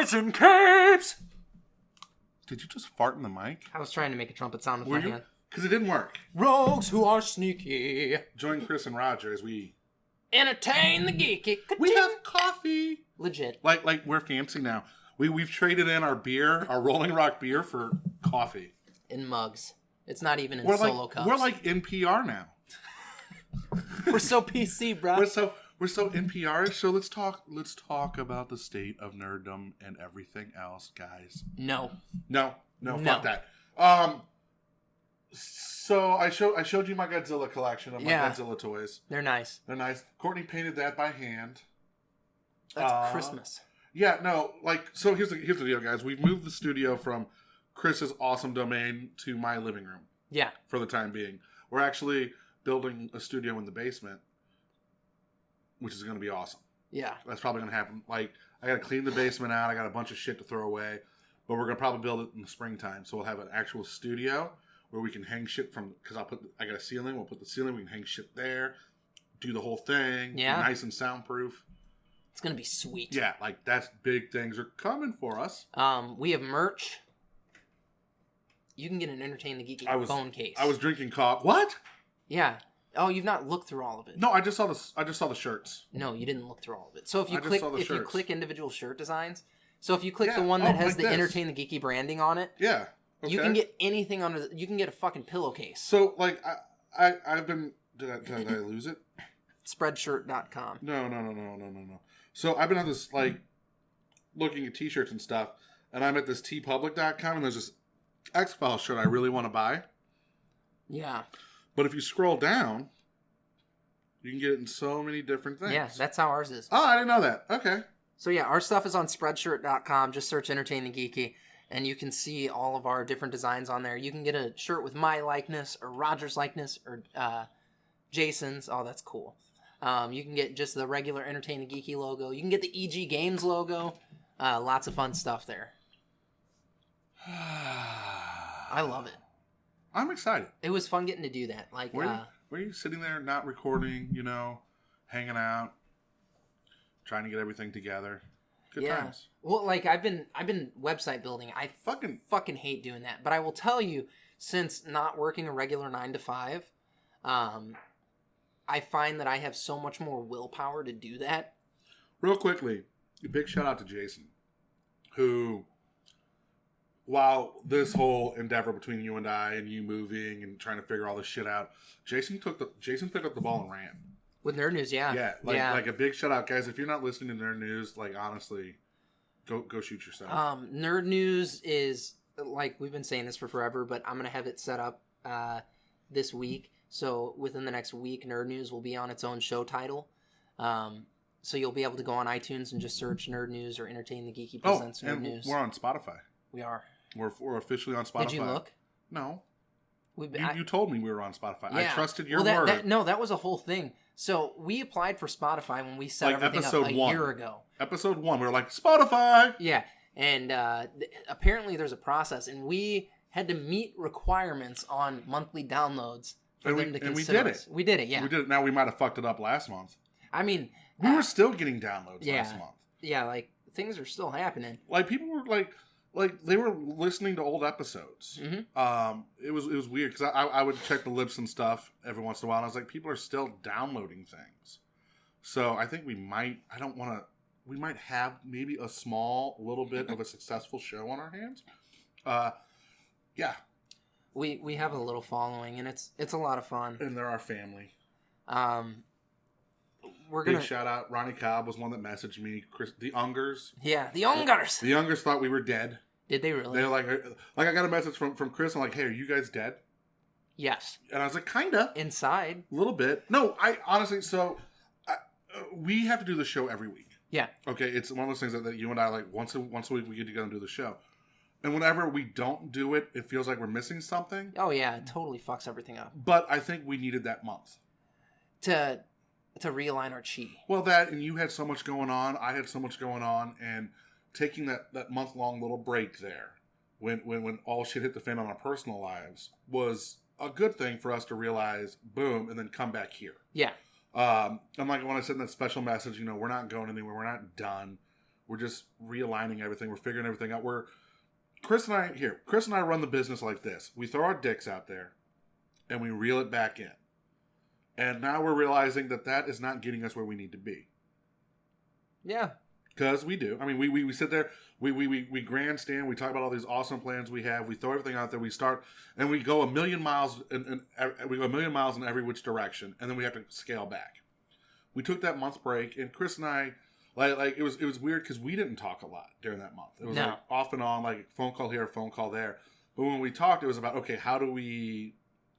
knights in capes. Did you just fart in the mic? I was trying to make a trumpet sound with my hand. Because it didn't work. Rogues who are sneaky. Join Chris and Rodger as we entertain the geeky. We have coffee. Legit. Like we're fancy now. We've traded in our beer, our Rolling Rock beer, for coffee. In mugs. It's not even in solo cups. We're like NPR now. We're so PC, bro. We're so NPR. So let's talk about the state of nerddom and everything else, guys. No, fuck that. So I showed you my Godzilla collection of my Godzilla toys. They're nice. Courtney painted that by hand. That's Christmas. Yeah, no, so here's the deal, guys. We've moved the studio from Chris's awesome domain to my living room. Yeah. For the time being. We're actually building a studio in the basement, which is going to be awesome. Yeah. That's probably going to happen. I got to clean the basement out. I got a bunch of shit to throw away. But we're going to probably build it in the springtime. So we'll have an actual studio where we can hang shit from, because I got a ceiling. We'll put the ceiling. We can hang shit there. Do the whole thing. Yeah. Nice and soundproof. It's going to be sweet. Yeah, that's big things are coming for us. We have merch. You can get an Entertain the Geeky phone case. I was drinking coffee. What? Yeah. Oh, you've not looked through all of it. No, I just saw the shirts. No, you didn't look through all of it. So if you click individual shirt designs, so if you click the one that has the Entertain the Geeky branding on it, okay. You can get anything you can get a fucking pillowcase. So I've been did I lose it? Spreadshirt.com. No. So I've been on this looking at t-shirts and stuff, and I'm at this tpublic.com, and there's this X-Files shirt I really want to buy. Yeah. But if you scroll down, you can get it in so many different things. Yeah, that's how ours is. Oh, I didn't know that. Okay. So yeah, our stuff is on Spreadshirt.com. Just search Entertain the Geeky, and you can see all of our different designs on there. You can get a shirt with my likeness, or Roger's likeness, or Jason's. Oh, that's cool. You can get just the regular Entertain the Geeky logo. You can get the EG Games logo. Lots of fun stuff there. I love it. I'm excited. It was fun getting to do that. Were you sitting there not recording, hanging out, trying to get everything together? Good times. Well, I've been website building. I fucking hate doing that. But I will tell you, since not working a regular 9 to 5, I find that I have so much more willpower to do that. Real quickly, a big shout out to Jason, who, while this whole endeavor between you and I and you moving and trying to figure all this shit out, Jason picked up the ball and ran. With Nerd News, yeah. Yeah, a big shout out, guys. If you're not listening to Nerd News, honestly, go shoot yourself. Nerd News is, we've been saying this for forever, but I'm going to have it set up this week. So within the next week, Nerd News will be on its own show title. So you'll be able to go on iTunes and just search Nerd News or Entertain the Geeky Presents Nerd News. We're on Spotify. We are. We're officially on Spotify. Did you look? No. You told me we were on Spotify. Yeah. I trusted your word. That was a whole thing. So we applied for Spotify when we set everything up a year ago. Episode 1, we were like, Spotify! Yeah, and apparently there's a process, and we had to meet requirements on monthly downloads for them to consider us. We did it, yeah. We did it. Now we might have fucked it up last month. I mean... We were still getting downloads last month. Yeah, things are still happening. People were they were listening to old episodes. Mm-hmm. It was weird because I would check the lips and stuff every once in a while, and I was like, people are still downloading things. So I think we might have maybe a small little bit of a successful show on our hands. Yeah. We have a little following, and it's a lot of fun. And they're our family. Big shout out. Ronnie Cobb was one that messaged me. Chris, the Ungers. Yeah, the Ungers. The Ungers thought we were dead. Did they really? They were I got a message from Chris. I'm like, hey, are you guys dead? Yes. And I was like, kinda. Inside. A little bit. No, I honestly, we have to do the show every week. Yeah. Okay, it's one of those things that you and I, once a week we get to go and do the show. And whenever we don't do it, it feels like we're missing something. Oh, yeah, it totally fucks everything up. But I think we needed that month. To realign our chi. Well, that, and you had so much going on, I had so much going on, and taking that month-long little break there, when all shit hit the fan on our personal lives, was a good thing for us to realize, boom, and then come back here. Yeah. I'm when I sent that special message, we're not going anywhere, we're not done. We're just realigning everything. We're figuring everything out. Chris and I run the business like this. We throw our dicks out there, and we reel it back in. And now we're realizing that is not getting us where we need to be. Yeah. Because we do. I mean, we sit there, we grandstand, we talk about all these awesome plans we have, we throw everything out there, we start, and we go a million miles, and we go a million miles in every which direction, and then we have to scale back. We took that month break, and Chris and I, like it was weird because we didn't talk a lot during that month. It was like off and on, like phone call here, phone call there. But when we talked, it was about, okay, how do we,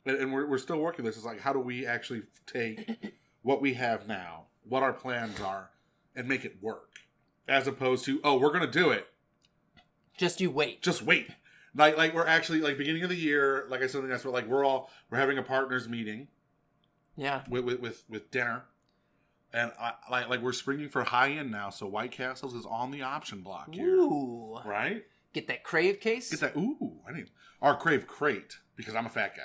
and we're still working this, it's like, how do we actually take what we have now, what our plans are, and make it work? As opposed to, oh, we're going to do it. Just you wait. Just wait. Like we're actually, like, beginning of the year, like I said, that's what, like, we're having a partners meeting. Yeah. With dinner. And like we're springing for high end now, so White Castles is on the option block here. Ooh. Right? Get that Crave case? Get that, our Crave crate, because I'm a fat guy.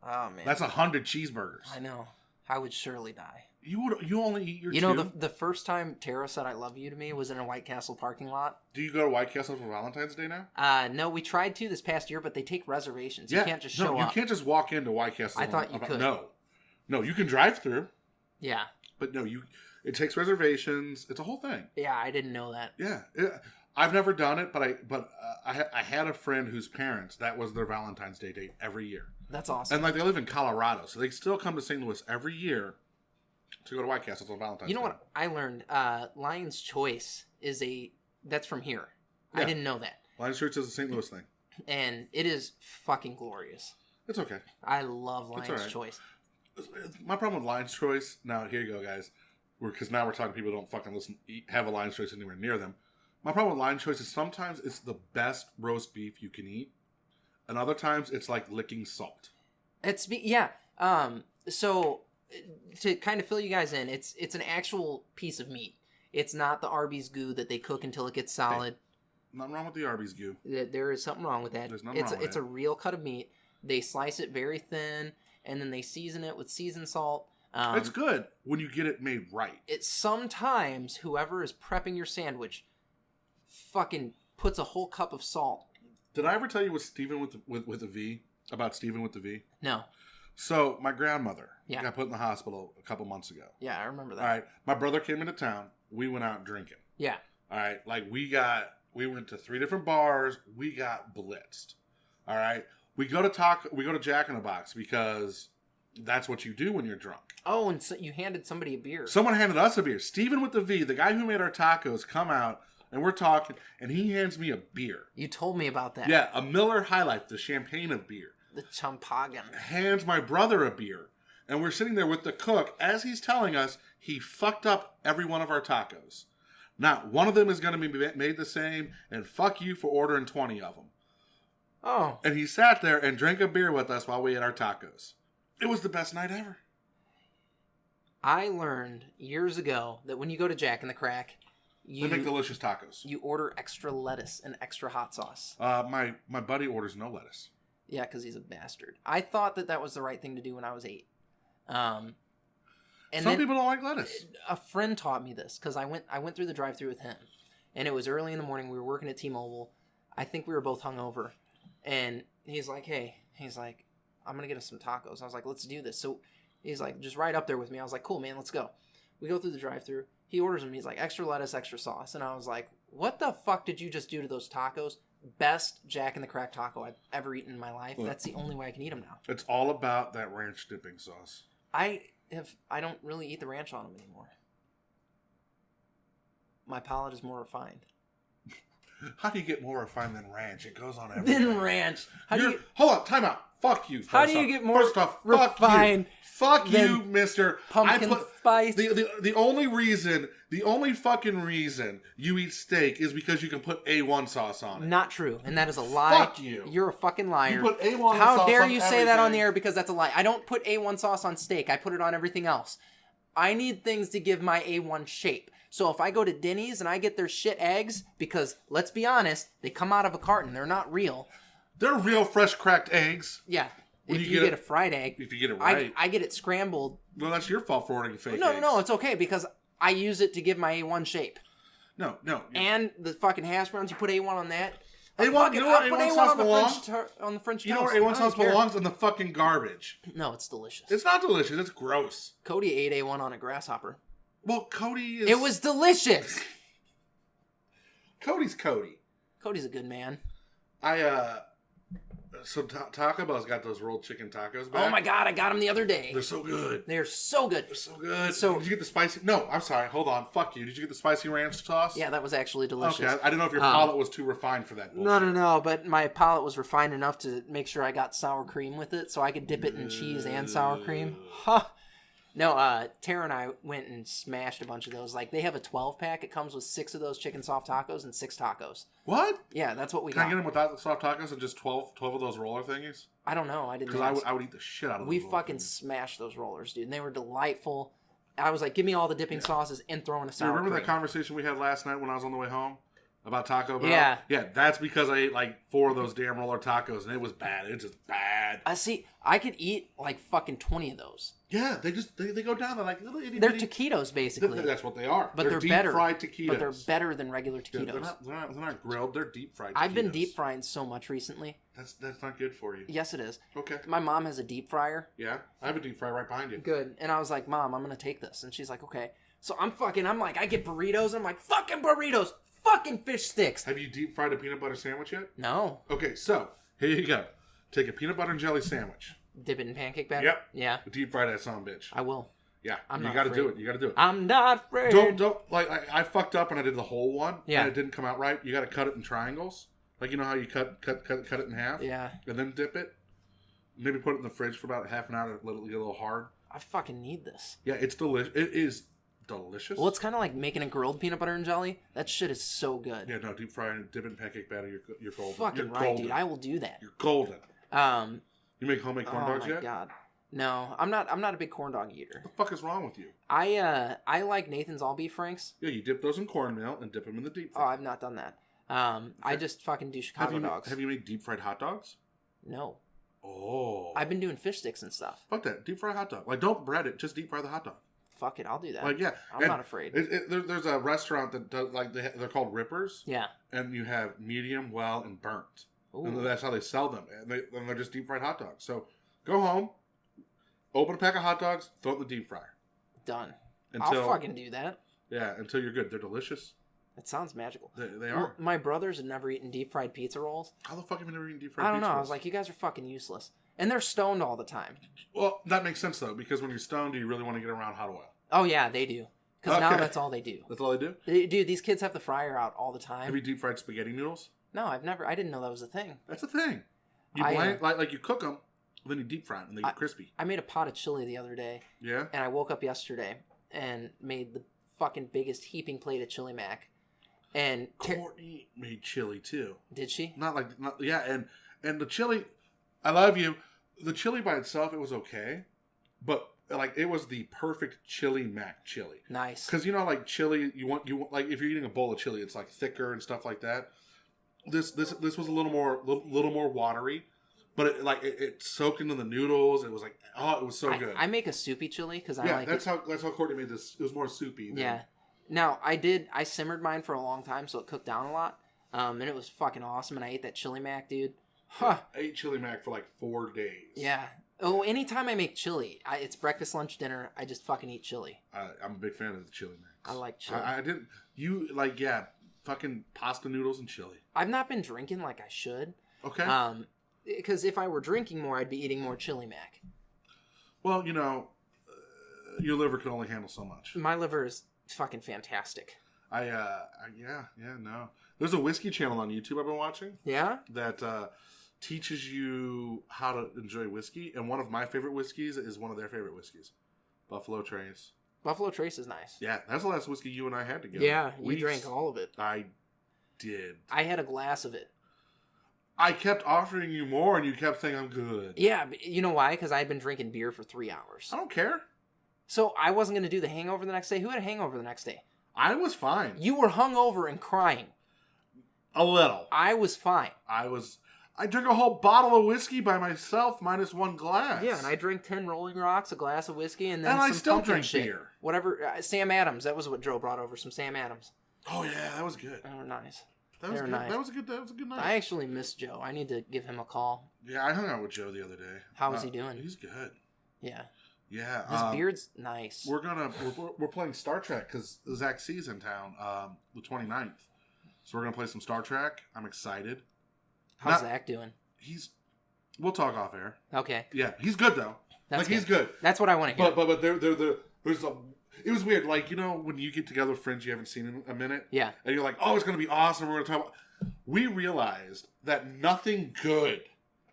Oh, man. That's 100 cheeseburgers. I know. I would surely die. You only eat your two? You know, the first time Tara said I love you to me was in a White Castle parking lot. Do you go to White Castle for Valentine's Day now? No, we tried to this past year, but they take reservations. Yeah. You can't just show up. You can't just walk into White Castle. I thought you could. No, you can drive through. Yeah. But no, it takes reservations. It's a whole thing. Yeah, I didn't know that. Yeah. I've never done it, but I had a friend whose parents, that was their Valentine's Day date every year. That's awesome. And like they live in Colorado, so they still come to St. Louis every year to go to White Castle on Valentine's Day. You know what I learned? Lion's Choice that's from here. Yeah. I didn't know that. Lion's Choice is a St. Louis thing. And it is fucking glorious. It's okay. I love Lion's Choice. My problem with Lion's Choice, now here you go, guys. Because now we're talking people who don't fucking have a Lion's Choice anywhere near them. My problem with Lion's Choice is sometimes it's the best roast beef you can eat. And other times it's like licking salt. So to kind of fill you guys in, it's an actual piece of meat. It's not the Arby's goo that they cook until it gets solid. Hey, nothing wrong with the Arby's goo. There is something wrong with that. There's nothing wrong with it. It's a real cut of meat. They slice it very thin, and then they season it with seasoned salt. It's good when you get it made right. It's sometimes whoever is prepping your sandwich fucking puts a whole cup of salt. Did I ever tell you with Stephen with a V? About Stephen with the V? No. So my grandmother got put in the hospital a couple months ago. Yeah, I remember that. All right. My brother came into town. We went out drinking. Yeah. All right. Like we went to 3 different bars. We got blitzed. All right. We go to Jack in the Box because that's what you do when you're drunk. Oh, and so you handed somebody a beer. Someone handed us a beer. Stephen with the V, the guy who made our tacos, come out. And we're talking, and he hands me a beer. You told me about that. Yeah, a Miller High Life, the champagne of beer. The Champagne. Hands my brother a beer. And we're sitting there with the cook. As he's telling us, he fucked up every one of our tacos. Not one of them is going to be made the same, and fuck you for ordering 20 of them. Oh. And he sat there and drank a beer with us while we ate our tacos. It was the best night ever. I learned years ago that when you go to Jack in the Crack... They make delicious tacos. You order extra lettuce and extra hot sauce. My buddy orders no lettuce. Yeah, because he's a bastard. I thought that was the right thing to do when I was 8. And some people don't like lettuce. A friend taught me this because I went through the drive-thru with him, and it was early in the morning. We were working at T-Mobile. I think we were both hungover, and he's like, I'm gonna get us some tacos. I was like, let's do this. So he's like, just right up there with me. I was like, cool, man, let's go. We go through the drive-thru. He orders them. He's like, extra lettuce, extra sauce. And I was like, what the fuck did you just do to those tacos? Best Jack in the Crack taco I've ever eaten in my life. Look, that's the only way I can eat them now. It's all about that ranch dipping sauce. I don't really eat the ranch on them anymore. My palate is more refined. How do you get more refined than ranch? It goes on everything. Than ranch. Hold on, time out. Fuck you. How do you get more refined? Fuck you, mister. Pumpkin spice. The only fucking reason you eat steak is because you can put A1 sauce on it. Not true, and that is a lie. Fuck you. You're a fucking liar. You put A1 sauce on How dare you say everything. that on the air because that's a lie. I don't put A1 sauce on steak. I put it on everything else. I need things to give my A1 shape. So if I go to Denny's and I get their shit eggs, because let's be honest, they come out of a carton. They're not real. They're real fresh cracked eggs. Yeah. If you get a fried egg. If you get it right. I get it scrambled. Well, that's your fault for ordering fake eggs. No, it's okay because I use it to give my A1 shape. No. And the fucking hash browns, you put A1 on that. A1, you know what A1 sauce belongs? On the French toast. You know where A1 sauce belongs? In the fucking garbage. No, it's delicious. It's not delicious. It's gross. Cody ate A1 on a grasshopper. Well, Cody is... It was delicious. Cody's Cody. Cody's a good man. So Taco Bell's got those rolled chicken tacos back. Oh my god, I got them the other day. They're so good. They're so good. They're so good. So did you get the spicy? No, I'm sorry. Hold on. Fuck you. Did you get the spicy ranch sauce? Yeah, that was actually delicious. Okay, I didn't know if your palate was too refined for that bullshit. No, but my palate was refined enough to make sure I got sour cream with it, so I could dip it in cheese and sour cream. Huh. No, Tara and I went and smashed a bunch of those. Like, they have a 12-pack. It comes with 6 of those chicken soft tacos and 6 tacos. What? Yeah, that's what we Can got. I get them without the soft tacos and just 12 of those roller thingies? I don't know. I didn't know. Because I would eat the shit out of those. We fucking smashed those rollers, dude. And they were delightful. I was like, give me all the dipping sauces and throw in a sour cream. Remember that conversation we had last night when I was on the way home? About Taco Bell? Yeah. Yeah, that's because I ate like 4 of those damn roller tacos and it was bad. It's just bad. See, I could eat like fucking 20 of those. Yeah, they go down. They're like little itty They're bitty. taquitos, basically. That's what they are. But they're deep better. fried taquitos. But they're better than regular taquitos. Yeah, they're not grilled. They're deep fried taquitos. I've been deep frying so much recently. That's not good for you. Yes, it is. Okay. My mom has a deep fryer. Yeah, I have a deep fryer right behind you. Good. And I was like, Mom, I'm going to take this. And she's like, okay. So I'm like, I get burritos. And I'm like, fucking burritos. Fucking fish sticks. Have you deep fried a peanut butter sandwich yet? No. Okay, so here you go. Take a peanut butter and jelly sandwich. Dip it in pancake batter? Yep. Yeah. Deep fry that son of a bitch. I will. Yeah. I'm you not got to afraid. do it. You got to do it. I'm not afraid. Don't like I fucked up when I did the whole one. Yeah. And it didn't come out right. You got to cut it in triangles. Like, you know how you cut it in half? Yeah. And then dip it. Maybe put it in the fridge for about half an hour to let it get a little hard. I fucking need this. Yeah, it's delicious. It is delicious. Well, it's kind of like making a grilled peanut butter and jelly. That shit is so good. Yeah, no, deep fry and dip it in pancake batter. You're golden. Fucking you're right, golden. dude. I will do that. You're golden. Um. You make homemade corn dogs yet? Oh my god. No, I'm not a big corn dog eater. What the fuck is wrong with you? I like Nathan's all beef franks. Yeah, you dip those in cornmeal and dip them in the deep Oh, fry. I've not done that. I just fucking do Chicago dogs. Have you made deep fried hot dogs? No. Oh. I've been doing fish sticks and stuff. Fuck that. Deep fry hot dog. Like, don't bread it. Just deep fry the hot dog. Fuck it, I'll do that. Like, yeah. I'm not afraid. There's a restaurant that does, like, they're called Rippers. Yeah. And you have medium, well, and burnt. Ooh. And that's how they sell them. And they're just deep fried hot dogs. So, go home, open a pack of hot dogs, throw it in the deep fryer. Done. Until, I'll fucking do that. Yeah, until you're good. They're delicious. It sounds magical. They are. Well, my brothers had never eaten deep fried pizza rolls. How the fuck have you never eaten deep fried I don't pizza know. I rolls? was like, you guys are fucking useless. And they're stoned all the time. Well, that makes sense, though, because when you're stoned, do you really want to get around hot oil? Oh, yeah, they do. Because now Okay. that's all they do. That's all they do? Dude, these kids have the fryer out all the time. Have you deep fried spaghetti noodles? No, I didn't know that was a thing. That's a thing. You like you cook them, then you deep fry them, and they get crispy. I made a pot of chili the other day. Yeah? And I woke up yesterday and made the fucking biggest heaping plate of chili mac. And Courtney made chili, too. Did she? And the chili, I love you. The chili by itself, it was okay. But, like, it was the perfect chili mac chili. Nice. Because, you know, like, chili, you want like, if you're eating a bowl of chili, it's, like, thicker and stuff like that. This was a little more watery. But, it soaked into the noodles. It was like, it was so good. I make a soupy chili because I like that's how Courtney made this. It was more soupy. Yeah. Now, I simmered mine for a long time, so it cooked down a lot. And it was fucking awesome, and I ate that chili mac, dude. Huh. I ate chili mac for like 4 days. Yeah. Oh, anytime I make chili, it's breakfast, lunch, dinner, I just fucking eat chili. I'm a big fan of the chili mac. I like chili. I didn't... fucking pasta noodles and chili. I've not been drinking like I should. Okay. Because if I were drinking more, I'd be eating more chili mac. Well, you know, your liver can only handle so much. My liver is fucking fantastic. No. There's a whiskey channel on YouTube I've been watching. Yeah? That teaches you how to enjoy whiskey. And one of my favorite whiskeys is one of their favorite whiskeys. Buffalo Trace. Buffalo Trace is nice. Yeah, that's the last whiskey you and I had together. Yeah, we drank all of it. I did. I had a glass of it. I kept offering you more, and you kept saying I'm good. Yeah, but you know why? Because I had been drinking beer for 3 hours. I don't care. So I wasn't going to do the hangover the next day. Who had a hangover the next day? I was fine. You were hungover and crying. A little. I was fine. I drank a whole bottle of whiskey by myself, minus 1 glass. Yeah, and I drank 10 Rolling Rocks, a glass of whiskey, and then and some I still pumpkin drank shit. beer. Whatever. Sam Adams. That was what Joe brought over. Some Sam Adams. Oh yeah, that was good. They were nice. That was good. Nice. That was a good night. I actually miss Joe. I need to give him a call. Yeah, I hung out with Joe the other day. How is he doing? He's good. Yeah. Yeah. His beard's nice. We're playing Star Trek because Zach C's in town the 29th. So we're gonna play some Star Trek. I'm excited. How's Zach doing? We'll talk off air. Okay. Yeah, he's good though. He's good. That's what I want to hear. But there's a. It was weird, like, you know, when you get together with friends you haven't seen in a minute. Yeah. And you're like, oh, it's gonna be awesome. We're gonna talk about. We realized that nothing good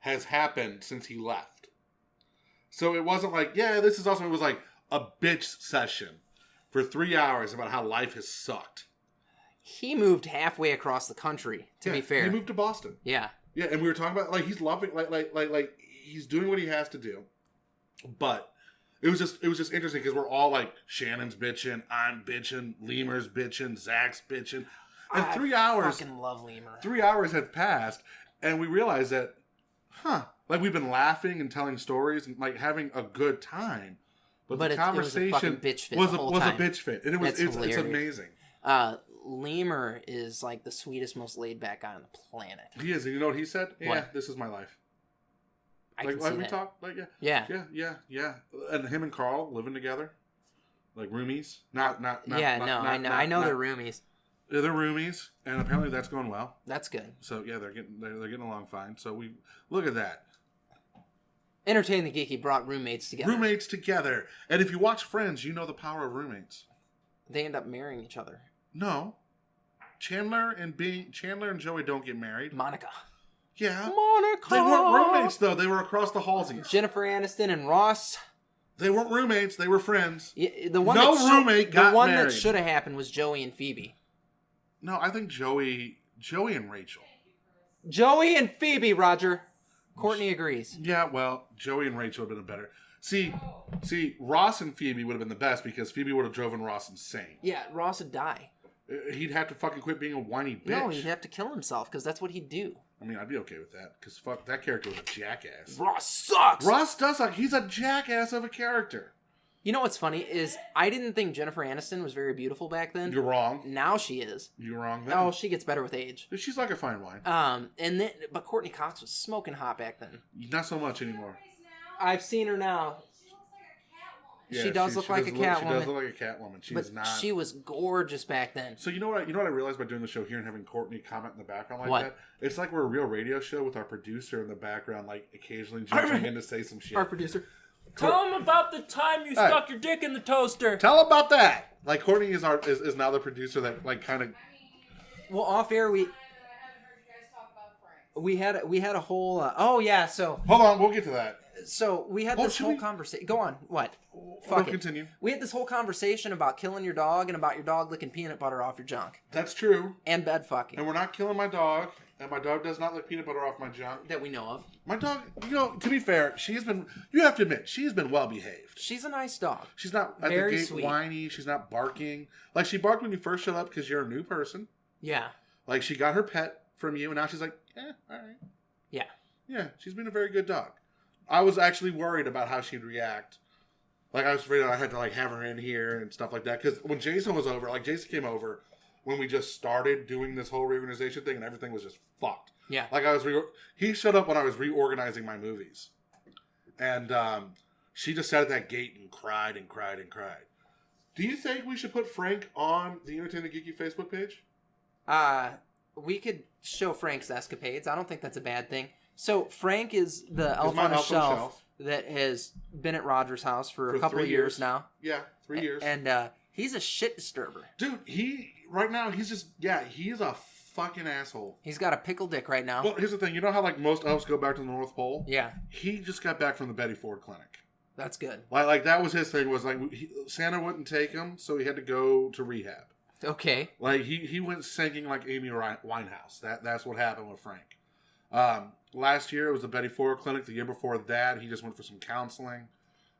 has happened since he left. So it wasn't like, yeah, this is awesome. It was like a bitch session for 3 hours about how life has sucked. He moved halfway across the country, to be fair. He moved to Boston. Yeah. Yeah, and we were talking about, like, he's loving, like he's doing what he has to do. But it was just interesting because we're all like, Shannon's bitching, I'm bitching, Lemur's bitching, Zach's bitching. And 3 hours. I fucking love Lemur. 3 hours had passed, and we realized that, like, we've been laughing and telling stories and, like, having a good time. But the conversation was a bitch fit. And it's amazing. Lemur is like the sweetest, most laid back guy on the planet. He is. And you know what he said? What? Yeah, this is my life. I like can see we that. talk, like Yeah. Yeah. And him and Carl living together, like roomies. I know they're roomies. Yeah, they're roomies, and apparently that's going well. That's good. So yeah, they're getting along fine. So we look at that. Entertain the Geeky brought roommates together. Roommates together, and if you watch Friends, you know the power of roommates. They end up marrying each other. No, Chandler and Joey don't get married. Monica. Yeah. Monica. They weren't roommates though. They were across the hallsies. Jennifer Aniston and Ross. They weren't roommates. They were friends. The one that should have happened was Joey and Phoebe. No, I think Joey and Rachel. Joey and Phoebe, Roger. Courtney agrees. Yeah, well, Joey and Rachel would have been better. See, Ross and Phoebe would have been the best because Phoebe would have driven Ross insane. Yeah, Ross would die. He'd have to fucking quit being a whiny bitch. No, he'd have to kill himself because that's what he'd do. I mean, I'd be okay with that because fuck, that character was a jackass. Ross sucks! Ross does suck. He's a jackass of a character. You know what's funny is I didn't think Jennifer Aniston was very beautiful back then. You're wrong. Now she is. You're wrong then. Oh, she gets better with age. She's like a fine wine. But Courtney Cox was smoking hot back then. Not so much anymore. I've seen her now. Yeah, she does look like a Catwoman. She does look like a Catwoman. She's not. She was gorgeous back then. So you know what I realized by doing the show here and having Courtney comment in the background like that? It's like we're a real radio show with our producer in the background, like occasionally jumping in to say some shit. Our producer. Tell him about the time you stuck your dick in the toaster. Tell him about that. Like Courtney is now the producer that like kind of. Well, off air we had a whole. So hold on, we'll get to that. So we had this whole conversation. Go on. What? Fuck it. Continue. We had this whole conversation about killing your dog and about your dog licking peanut butter off your junk. That's true. And bed fucking. And we're not killing my dog. And my dog does not lick peanut butter off my junk. That we know of. My dog, to be fair, you have to admit, she's been well behaved. She's a nice dog. She's not at the gate whiny. She's not barking. Like, she barked when you first showed up because you're a new person. Yeah. Like, she got her pet from you, and now she's like, all right. Yeah. Yeah, she's been a very good dog. I was actually worried about how she'd react. Like, I was afraid I had to, like, have her in here and stuff like that. Because when Jason was over, like, Jason came over when we just started doing this whole reorganization thing, and everything was just fucked. Yeah. Like, he showed up when I was reorganizing my movies. And she just sat at that gate and cried and cried and cried. Do you think we should put Frank on the Entertainment Geeky Facebook page? We could show Frank's escapades. I don't think that's a bad thing. So Frank is the elf on a shelf that has been at Rodger's house for a couple of years now. Yeah, 3 years. And he's a shit disturber. Dude, he's a fucking asshole. He's got a pickle dick right now. Well, here's the thing. You know how like most elves go back to the North Pole? Yeah. He just got back from the Betty Ford clinic. That's good. Like that was his thing. Was like Santa wouldn't take him, so he had to go to rehab. Okay. Like he went singing like Amy Winehouse. That's what happened with Frank. Last year it was the Betty Ford clinic. The year before that, he just went for some counseling.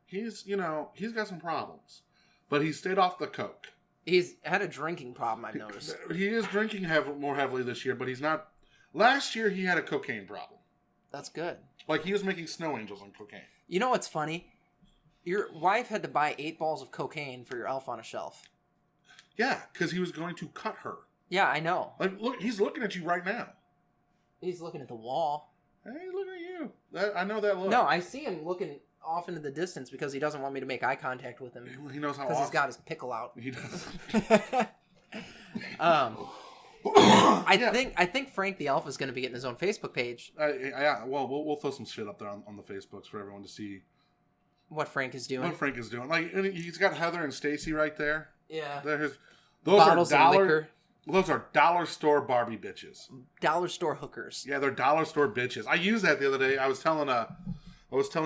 He's got some problems, but he stayed off the coke. He's had a drinking problem, I've noticed. He is drinking more heavily this year, but he's not. Last year he had a cocaine problem. That's good. Like he was making snow angels on cocaine. You know what's funny? Your wife had to buy 8 balls of cocaine for your elf on a shelf. Yeah, because he was going to cut her. Yeah, I know. Like, look, he's looking at you right now. He's looking at the wall. Hey, he's looking at you. I know that look. No, I see him looking off into the distance because he doesn't want me to make eye contact with him. He knows how. Because he's got his pickle out. He does. I think Frank the Elf is going to be getting his own Facebook page. Yeah, well, we'll throw some shit up there on the Facebooks for everyone to see what Frank is doing. Like, and he's got Heather and Stacy right there. Yeah. Those Bottles are of liquor. Those are dollar store Barbie bitches. Dollar store hookers. Yeah, they're dollar store bitches. I used that the other day. I was telling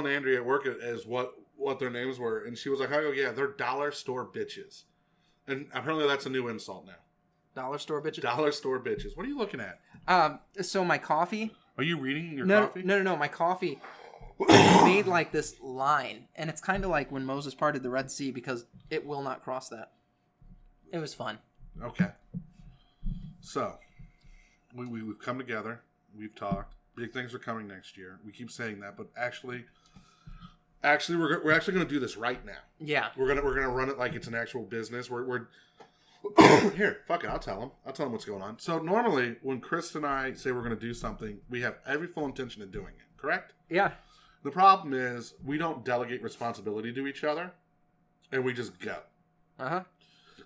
Andrea at work as what their names were, and she was like, "Oh yeah, they're dollar store bitches," and apparently that's a new insult now. Dollar store bitches. Dollar store bitches. What are you looking at? So my coffee. Are you reading your coffee? No. My coffee made like this line, and it's kind of like when Moses parted the Red Sea because it will not cross that. It was fun. Okay. So, we've come together. We've talked. Big things are coming next year. We keep saying that, but actually, we're actually going to do this right now. Yeah. We're gonna run it like it's an actual business. We're here. Fuck it. I'll tell them what's going on. So normally, when Chris and I say we're going to do something, we have every full intention of doing it. Correct? Yeah. The problem is we don't delegate responsibility to each other, and we just go.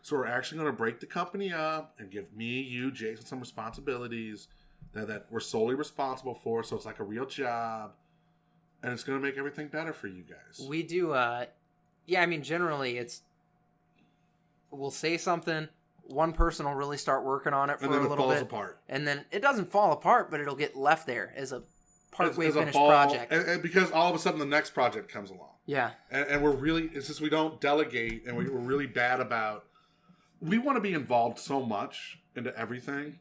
So we're actually going to break the company up and give me, you, Jason some responsibilities that we're solely responsible for. So it's like a real job, and it's going to make everything better for you guys. We do. Yeah, I mean, generally we'll say something. One person will really start working on it for a little bit. And then it falls apart. And then it doesn't fall apart, but it'll get left there as a partway finished project. And because all of a sudden the next project comes along. Yeah. And we're really, it's just we don't delegate, and we're really bad about, we want to be involved so much into everything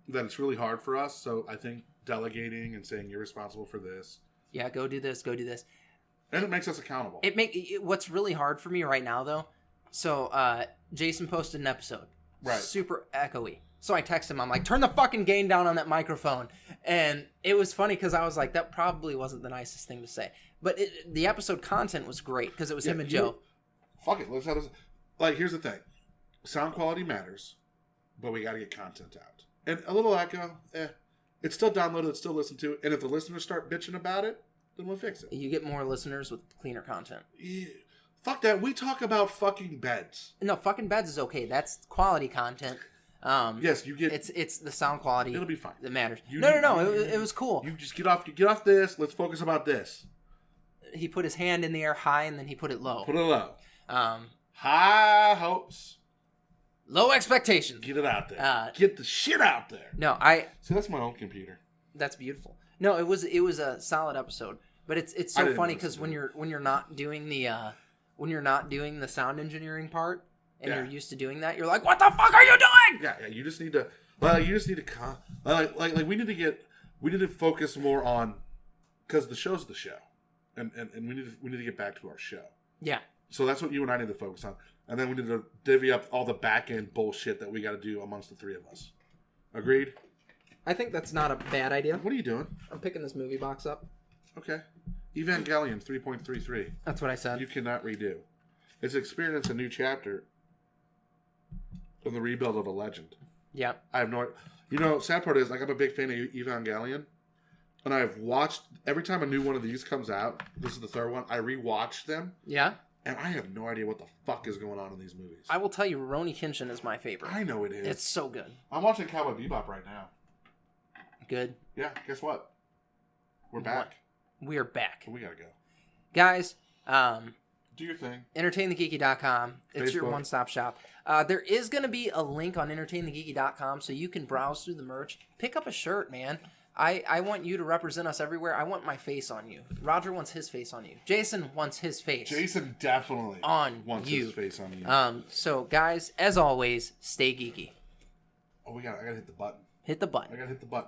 that it's really hard for us. So I think delegating and saying you're responsible for this. Yeah, go do this. And it makes us accountable. What's really hard for me right now, though, so Jason posted an episode. Right. Super echoey. So I text him. I'm like, turn the fucking gain down on that microphone. And it was funny because I was like, that probably wasn't the nicest thing to say. But the episode content was great because it was him and Joe. Fuck it. Let's have this. Like, here's the thing. Sound quality matters, but we got to get content out. And a little echo, it's still downloaded, it's still listened to. And if the listeners start bitching about it, then we'll fix it. You get more listeners with cleaner content. Yeah. Fuck that. We talk about fucking beds. No, fucking beds is okay. That's quality content. Yes, you get. It's the sound quality. It'll be fine. That matters. It was cool. You just get off this. Let's focus about this. He put his hand in the air high, and then he put it low. High hopes. Low expectations. Get it out there. Get the shit out there. No, See, that's my old computer. That's beautiful. No, it was a solid episode, but it's so funny because when you're not doing the sound engineering part and you're used to doing that, you're like, what the fuck are you doing? Yeah. You just need to. Like we need to focus more on, because the show's the show, and we need to get back to our show. Yeah. So that's what you and I need to focus on. And then we need to divvy up all the back-end bullshit that we got to do amongst the three of us. Agreed? I think that's not a bad idea. What are you doing? I'm picking this movie box up. Okay. Evangelion 3.33. That's what I said. You cannot redo. It's experienced a new chapter in the rebuild of a legend. Yeah. I have no... sad part is, like, I'm a big fan of Evangelion. And I've watched... Every time a new one of these comes out, this is the third one, I rewatch them. Yeah. And I have no idea what the fuck is going on in these movies. I will tell you, Rurouni Kenshin is my favorite. I know it is. It's so good. I'm watching Cowboy Bebop right now. Good. Yeah, guess what? We're back. We're back. We gotta go. Guys, do your thing. EntertainTheGeeky.com. It's Facebook. your one-stop shop. There is going to be a link on EntertainTheGeeky.com so you can browse through the merch. Pick up a shirt, man. I want you to represent us everywhere. I want my face on you. Rodger wants his face on you. Jason wants his face. Jason definitely wants his face on you. So, guys, as always, stay geeky. Oh, I gotta hit the button. Hit the button. I gotta hit the button.